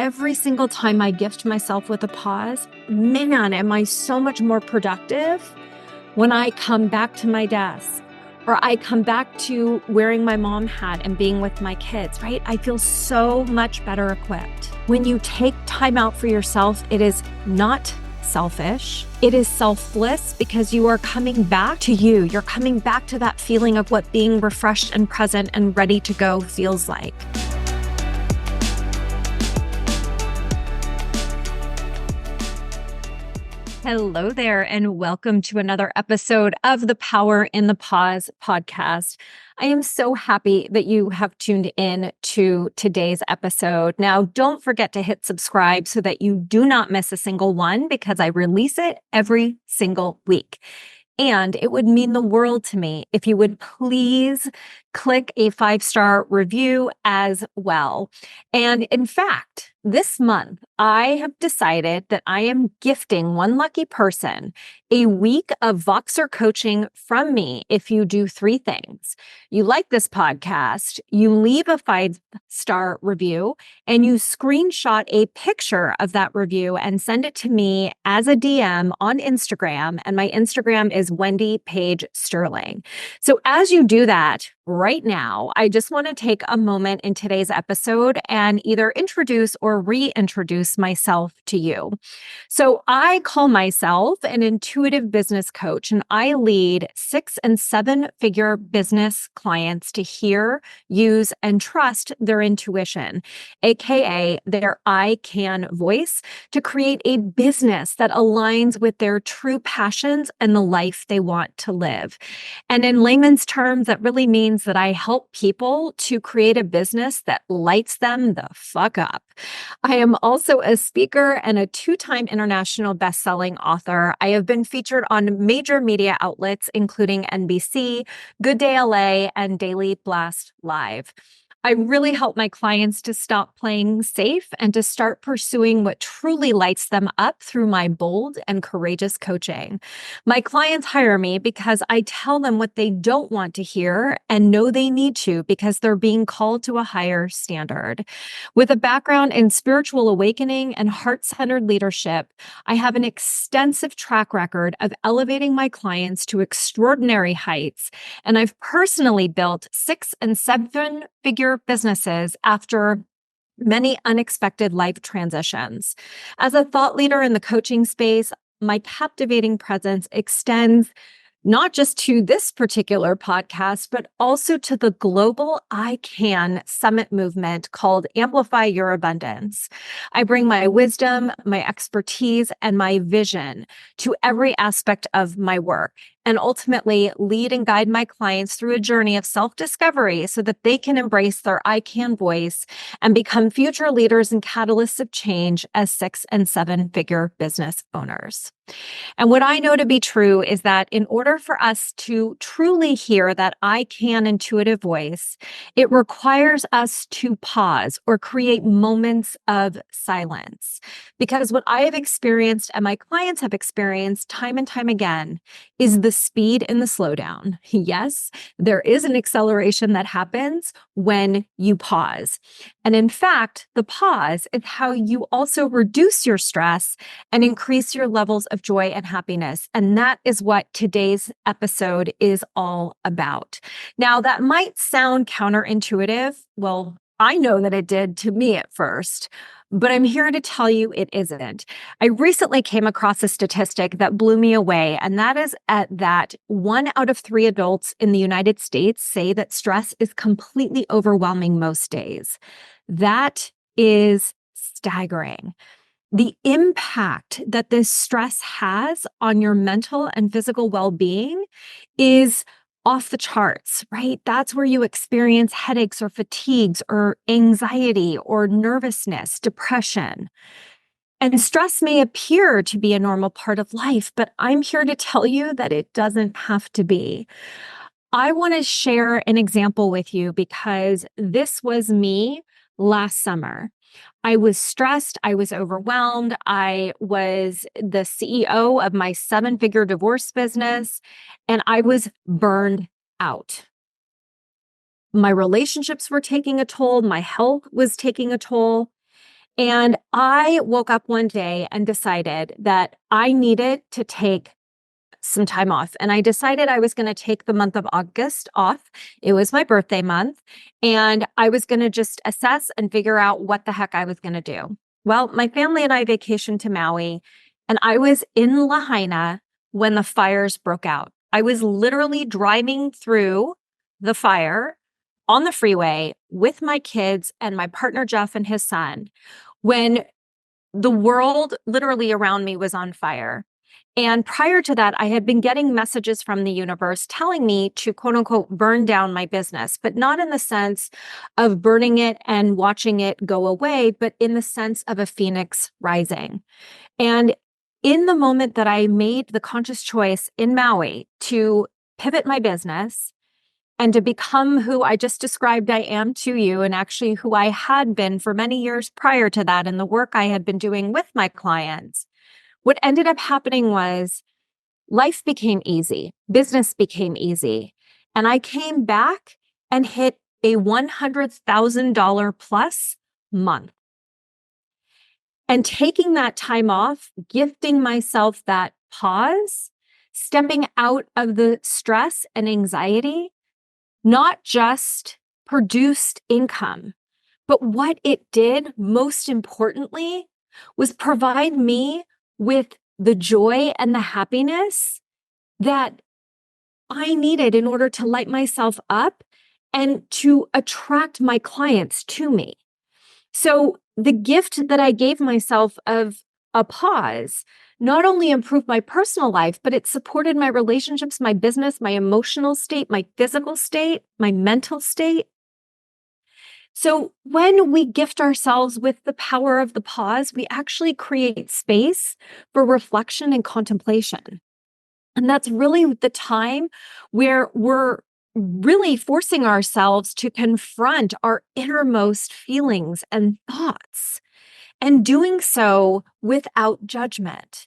every single time I gift myself with a pause, man, am I so much more productive when I come back to my desk or I come back to wearing my mom hat and being with my kids, right? I feel so much better equipped. When you take time out for yourself, it is not selfish. It is selfless because you are coming back to you. You're coming back to that feeling of what being refreshed and present and ready to go feels like. Hello there, and welcome to another episode of the Power in the Pause podcast. I am so happy that you have tuned in to today's episode. Now, don't forget to hit subscribe so that you do not miss a single one because I release it every single week. And it would mean the world to me if you would please click a 5-star review as well. And in fact, this month, I have decided that I am gifting one lucky person a week of Voxer coaching from me if you do 3 things. You like this podcast, you leave a 5-star review, and you screenshot a picture of that review and send it to me as a DM on Instagram. And my Instagram is Wendy Page Sterling. So as you do that right now, I just want to take a moment in today's episode and either introduce or reintroduce myself to you. So I call myself an intuitive business coach, and I lead 6- and 7-figure business clients to hear, use, and trust their intuition, aka their I can voice, to create a business that aligns with their true passions and the life they want to live. And in layman's terms, that really means that I help people to create a business that lights them the fuck up. I am also a speaker and a 2-time international best-selling author. I have been featured on major media outlets, including NBC, Good Day LA, and Daily Blast Live. I really help my clients to stop playing safe and to start pursuing what truly lights them up through my bold and courageous coaching. My clients hire me because I tell them what they don't want to hear and know they need to because they're being called to a higher standard. With a background in spiritual awakening and heart-centered leadership, I have an extensive track record of elevating my clients to extraordinary heights, and I've personally built 6- and 7-figure businesses after many unexpected life transitions. As a thought leader in the coaching space, my captivating presence extends not just to this particular podcast, but also to the global I Can Summit movement called Amplify Your Abundance. I bring my wisdom, my expertise, and my vision to every aspect of my work, and ultimately lead and guide my clients through a journey of self-discovery so that they can embrace their I Can voice and become future leaders and catalysts of change as 6- and 7-figure business owners. And what I know to be true is that in order for us to truly hear that I can intuitive voice, it requires us to pause or create moments of silence. Because what I have experienced and my clients have experienced time and time again is the speed and the slowdown. Yes, there is an acceleration that happens when you pause. And in fact, the pause is how you also reduce your stress and increase your levels of joy and happiness. And that is what today's episode is all about. Now, that might sound counterintuitive. Well, I know that it did to me at first, but I'm here to tell you it isn't. I recently came across a statistic that blew me away, and that is that 1 out of 3 adults in the United States say that stress is completely overwhelming most days. That is staggering. The impact that this stress has on your mental and physical well-being is off the charts, right? That's where you experience headaches or fatigues or anxiety or nervousness, depression. And stress may appear to be a normal part of life, but I'm here to tell you that it doesn't have to be. I want to share an example with you because this was me last summer. I was stressed. I was overwhelmed. I was the CEO of my 7-figure divorce business, and I was burned out. My relationships were taking a toll. My health was taking a toll. And I woke up one day and decided that I needed to take some time off. And I decided I was going to take the month of August off. It was my birthday month. And I was going to just assess and figure out what the heck I was going to do. Well, my family and I vacationed to Maui, and I was in Lahaina when the fires broke out. I was literally driving through the fire on the freeway with my kids and my partner, Jeff, and his son, when the world literally around me was on fire. And prior to that, I had been getting messages from the universe telling me to quote unquote burn down my business, but not in the sense of burning it and watching it go away, but in the sense of a phoenix rising. And in the moment that I made the conscious choice in Maui to pivot my business and to become who I just described I am to you, and actually who I had been for many years prior to that, and the work I had been doing with my clients, what ended up happening was life became easy, business became easy. And I came back and hit a $100,000 plus month. And taking that time off, gifting myself that pause, stepping out of the stress and anxiety, not just produced income, but what it did most importantly was provide me with the joy and the happiness that I needed in order to light myself up and to attract my clients to me. So the gift that I gave myself of a pause not only improved my personal life, but it supported my relationships, my business, my emotional state, my physical state, my mental state. So when we gift ourselves with the power of the pause, we actually create space for reflection and contemplation. And that's really the time where we're really forcing ourselves to confront our innermost feelings and thoughts, and doing so without judgment.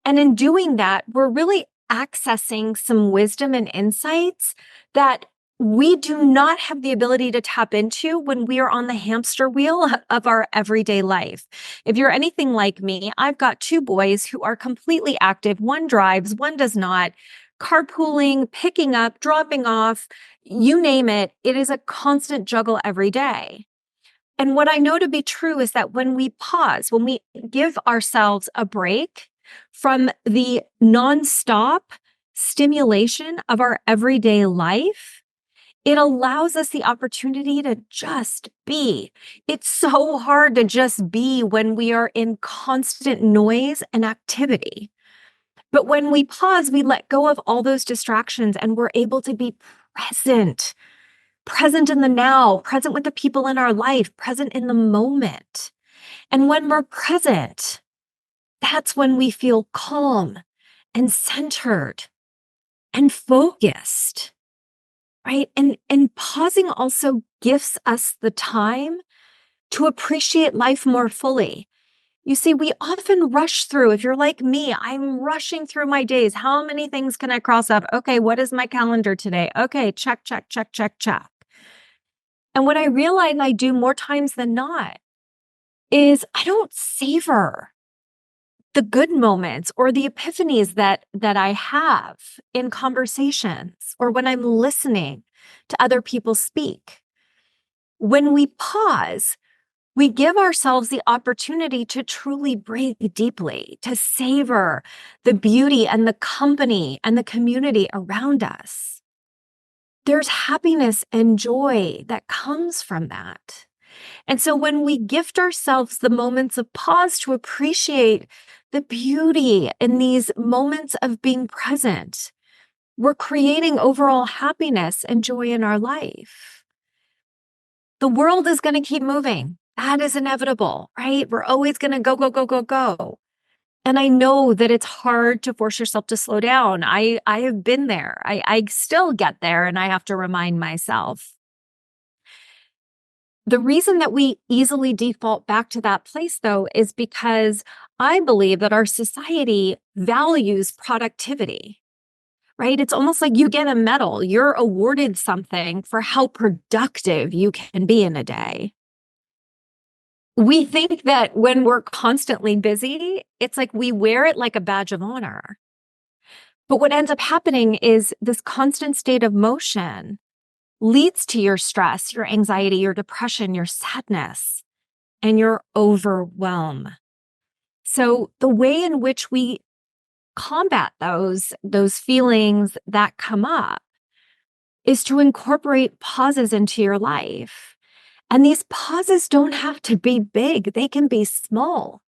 And in doing that, we're really accessing some wisdom and insights that we do not have the ability to tap into when we are on the hamster wheel of our everyday life. If you're anything like me, I've got two boys who are completely active. One drives, one does not. Carpooling, picking up, dropping off, you name it, it is a constant juggle every day. And what I know to be true is that when we pause, when we give ourselves a break from the nonstop stimulation of our everyday life, it allows us the opportunity to just be. It's so hard to just be when we are in constant noise and activity. But when we pause, we let go of all those distractions and we're able to be present, present in the now, present with the people in our life, present in the moment. And when we're present, that's when we feel calm and centered and focused, right? And pausing also gives us the time to appreciate life more fully. You see, we often rush through. If you're like me, I'm rushing through my days. How many things can I cross off? Okay, what is my calendar today? Okay, check, check, check, check, check. And what I realize I do more times than not is I don't savor the good moments or the epiphanies that I have in conversations or when I'm listening to other people speak. When we pause, we give ourselves the opportunity to truly breathe deeply, to savor the beauty and the company and the community around us. There's happiness and joy that comes from that. And so when we gift ourselves the moments of pause to appreciate the beauty in these moments of being present, we're creating overall happiness and joy in our life. The world is going to keep moving. That is inevitable, right? We're always going to go, go, go, go, go. And I know that it's hard to force yourself to slow down. I have been there. I still get there, and I have to remind myself. The reason that we easily default back to that place, though, is because I believe that our society values productivity, right? It's almost like you get a medal. You're awarded something for how productive you can be in a day. We think that when we're constantly busy, it's like we wear it like a badge of honor. But what ends up happening is this constant state of motion leads to your stress, your anxiety, your depression, your sadness, and your overwhelm. So the way in which we combat those feelings that come up is to incorporate pauses into your life. And these pauses don't have to be big. They can be small,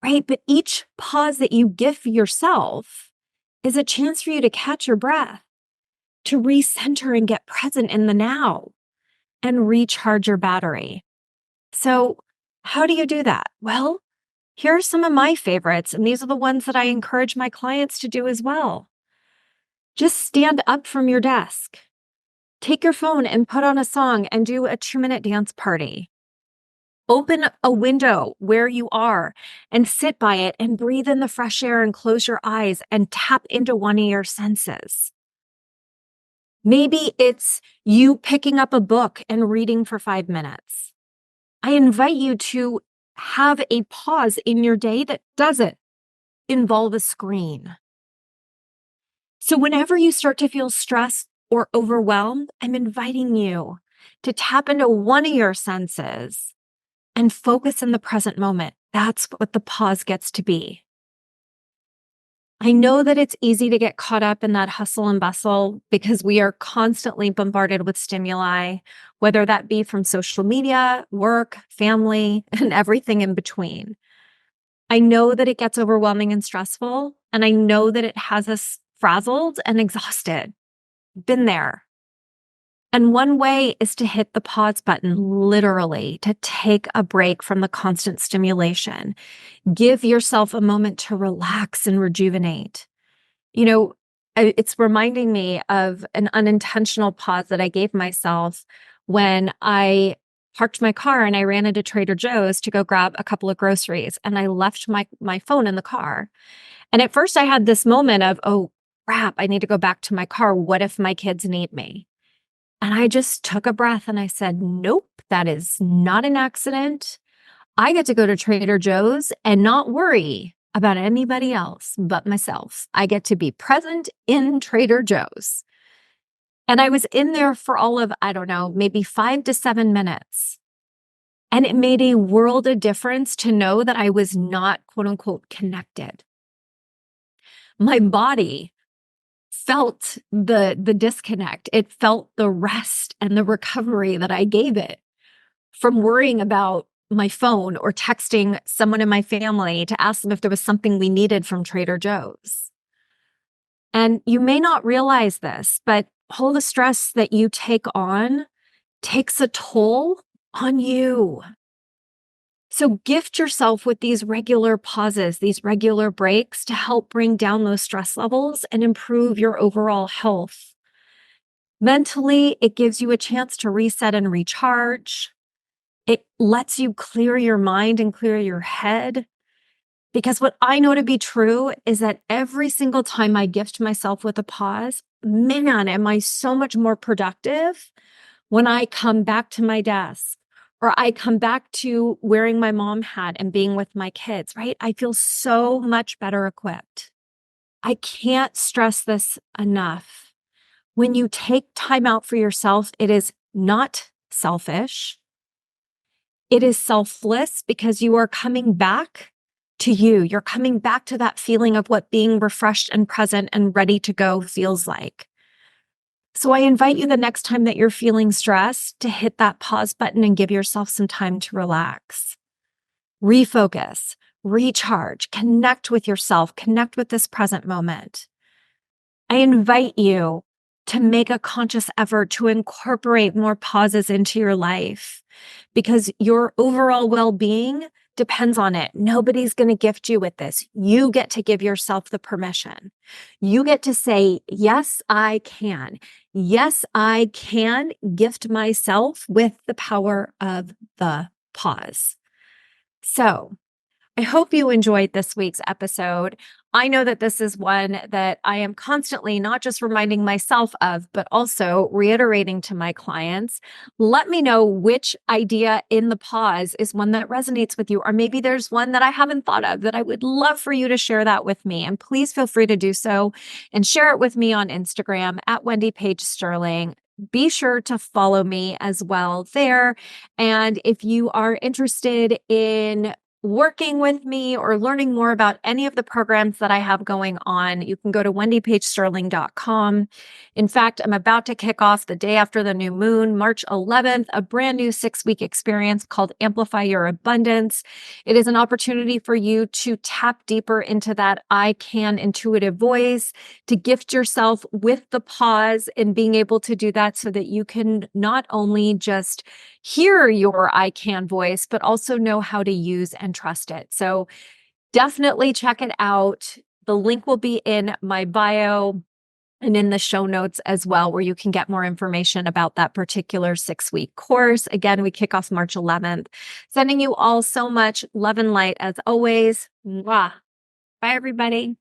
right? But each pause that you give yourself is a chance for you to catch your breath, to recenter and get present in the now and recharge your battery. So how do you do that? Well, here are some of my favorites, and these are the ones that I encourage my clients to do as well. Just stand up from your desk. Take your phone and put on a song and do a 2-minute dance party. Open a window where you are and sit by it and breathe in the fresh air and close your eyes and tap into one of your senses. Maybe it's you picking up a book and reading for 5 minutes. I invite you to have a pause in your day that doesn't involve a screen. So whenever you start to feel stressed or overwhelmed, I'm inviting you to tap into one of your senses and focus in the present moment. That's what the pause gets to be. I know that it's easy to get caught up in that hustle and bustle because we are constantly bombarded with stimuli, whether that be from social media, work, family, and everything in between. I know that it gets overwhelming and stressful, and I know that it has us frazzled and exhausted. Been there. And one way is to hit the pause button, literally, to take a break from the constant stimulation. Give yourself a moment to relax and rejuvenate. It's reminding me of an unintentional pause that I gave myself when I parked my car and I ran into Trader Joe's to go grab a couple of groceries, and I left my phone in the car. And at first I had this moment of, oh crap, I need to go back to my car. What if my kids need me? And I just took a breath and I said, nope, that is not an accident. I get to go to Trader Joe's and not worry about anybody else but myself. I get to be present in Trader Joe's. And I was in there for all of, I don't know, maybe 5 to 7 minutes. And it made a world of difference to know that I was not, quote unquote, connected. My body felt the disconnect. It felt the rest and the recovery that I gave it from worrying about my phone or texting someone in my family to ask them if there was something we needed from Trader Joe's. And you may not realize this, but all the stress that you take on takes a toll on you. So gift yourself with these regular pauses, these regular breaks to help bring down those stress levels and improve your overall health. Mentally, it gives you a chance to reset and recharge. It lets you clear your mind and clear your head. Because what I know to be true is that every single time I gift myself with a pause, man, am I so much more productive when I come back to my desk or I come back to wearing my mom hat and being with my kids, right? I feel so much better equipped. I can't stress this enough. When you take time out for yourself, it is not selfish. It is selfless because you are coming back to you. You're coming back to that feeling of what being refreshed and present and ready to go feels like. So I invite you the next time that you're feeling stressed to hit that pause button and give yourself some time to relax, refocus, recharge, connect with yourself, connect with this present moment. I invite you to make a conscious effort to incorporate more pauses into your life because your overall well-being depends on it. Nobody's going to gift you with this. You get to give yourself the permission. You get to say, yes, I can. Yes, I can gift myself with the power of the pause. So I hope you enjoyed this week's episode. I know that this is one that I am constantly not just reminding myself of, but also reiterating to my clients. Let me know which idea in the pause is one that resonates with you, or maybe there's one that I haven't thought of that I would love for you to share that with me. And please feel free to do so and share it with me on Instagram at Wendy Page Sterling. Be sure to follow me as well there. And if you are interested in working with me or learning more about any of the programs that I have going on, you can go to wendypagesterling.com. In fact, I'm about to kick off the day after the new moon, March 11th, a brand new 6-week experience called Amplify Your Abundance. It is an opportunity for you to tap deeper into that I can intuitive voice, to gift yourself with the pause and being able to do that so that you can not only just hear your I can voice, but also know how to use and trust it. So definitely check it out. The link will be in my bio and in the show notes as well, where you can get more information about that particular 6-week course. Again, we kick off March 11th. Sending you all so much love and light as always. Mwah. Bye, everybody.